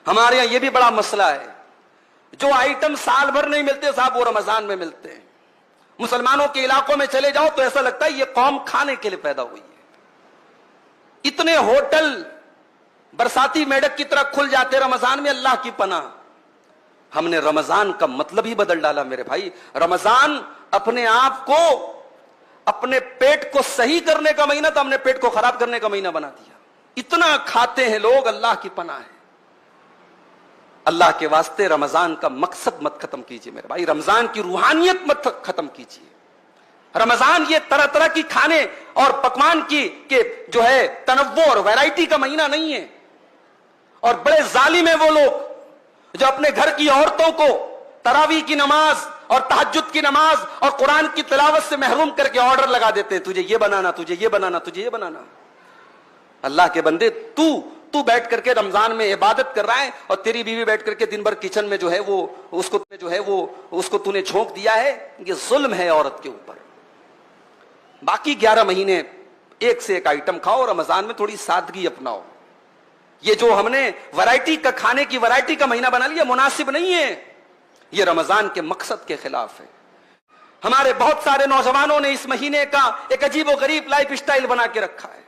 ہمارے یہاں یہ بھی بڑا مسئلہ ہے، جو آئٹم سال بھر نہیں ملتے صاحب وہ رمضان میں ملتے ہیں۔ مسلمانوں کے علاقوں میں چلے جاؤ تو ایسا لگتا ہے یہ قوم کھانے کے لیے پیدا ہوئی ہے۔ اتنے ہوٹل برساتی میڈک کی طرح کھل جاتے رمضان میں، اللہ کی پناہ۔ ہم نے رمضان کا مطلب ہی بدل ڈالا میرے بھائی۔ رمضان اپنے آپ کو، اپنے پیٹ کو صحیح کرنے کا مہینہ تھا، ہم نے پیٹ کو خراب کرنے کا مہینہ بنا دیا۔ اتنا کھاتے ہیں لوگ، اللہ کی پناہ ہے۔ اللہ کے واسطے رمضان کا مقصد مت ختم کیجئے میرے بھائی، رمضان کی روحانیت مت ختم کیجئے۔ رمضان یہ طرح طرح کی کھانے اور پکوان کی کہ جو ہے تنوع اور ویرائٹی کا مہینہ نہیں ہے۔ اور بڑے ظالم ہیں وہ لوگ جو اپنے گھر کی عورتوں کو تراویح کی نماز اور تہجد کی نماز اور قرآن کی تلاوت سے محروم کر کے آرڈر لگا دیتے ہیں، تجھے یہ بنانا، تجھے یہ بنانا، تجھے یہ بنانا۔ اللہ کے بندے، تو بیٹھ کر کے رمضان میں عبادت کر رہا ہے اور تیری بیوی بیٹھ کر کے دن بھر کچن میں جو ہے وہ اس کو تو نے جھونک دیا ہے، یہ ظلم ہے عورت کے اوپر۔ باقی 11 مہینے ایک سے ایک آئٹم کھاؤ، رمضان میں تھوڑی سادگی اپناؤ۔ یہ جو ہم نے ورائٹی کا کھانے کی ورائٹی کا مہینہ بنا لیا مناسب نہیں ہے، یہ رمضان کے مقصد کے خلاف ہے۔ ہمارے بہت سارے نوجوانوں نے اس مہینے کا ایک عجیب و غریب لائف سٹائل بنا کے رکھا ہے۔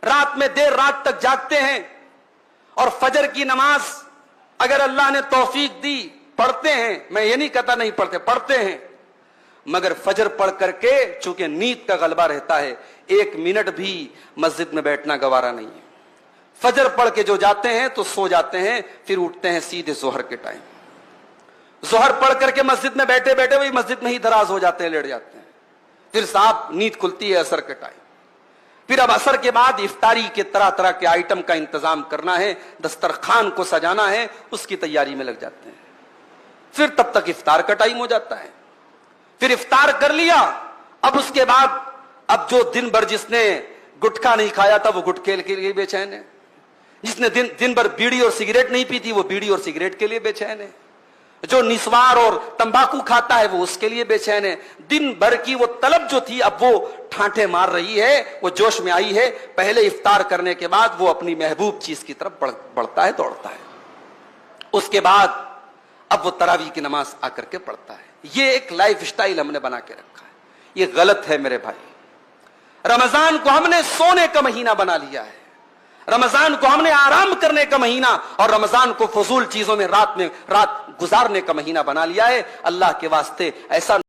رات میں دیر رات تک جاگتے ہیں اور فجر کی نماز اگر اللہ نے توفیق دی پڑھتے ہیں، میں یہ نہیں کہتا نہیں پڑھتے، پڑھتے ہیں، مگر فجر پڑھ کر کے چونکہ نیند کا غلبہ رہتا ہے 1 منٹ بھی مسجد میں بیٹھنا گوارا نہیں ہے۔ فجر پڑھ کے جو جاتے ہیں تو سو جاتے ہیں، پھر اٹھتے ہیں سیدھے ظہر کے ٹائم۔ ظہر پڑھ کر کے مسجد میں بیٹھے بیٹھے وہی مسجد میں ہی دراز ہو جاتے ہیں، لیٹ جاتے ہیں، پھر صاحب نیند کھلتی ہے عصر کے ٹائم۔ پھر اب عصر کے بعد افطاری کے طرح طرح کے آئٹم کا انتظام کرنا ہے، دسترخوان کو سجانا ہے، اس کی تیاری میں لگ جاتے ہیں۔ پھر تب تک افطار کا ٹائم ہو جاتا ہے۔ پھر افطار کر لیا، اب اس کے بعد اب جو دن بھر جس نے گٹکا نہیں کھایا تھا وہ گٹکے کے لیے بے چین ہے، جس نے دن بھر بیڑی اور سگریٹ نہیں پی تھی وہ بیڑی اور سگریٹ کے لیے بے چین ہے، جو نسوار اور تمباکو کھاتا ہے وہ اس کے لیے بے چین ہے۔ دن بھر کی وہ طلب جو تھی اب وہ ٹھانٹے مار رہی ہے، وہ جوش میں آئی ہے۔ پہلے افطار کرنے کے بعد وہ اپنی محبوب چیز کی طرف بڑھتا ہے، دوڑتا ہے۔ اس کے بعد اب وہ تراویح کی نماز آ کر کے پڑھتا ہے۔ یہ ایک لائف سٹائل ہم نے بنا کے رکھا ہے، یہ غلط ہے میرے بھائی۔ رمضان کو ہم نے سونے کا مہینہ بنا لیا ہے، رمضان کو ہم نے آرام کرنے کا مہینہ اور رمضان کو فضول چیزوں میں رات گزارنے کا مہینہ بنا لیا ہے۔ اللہ کے واسطے ایسا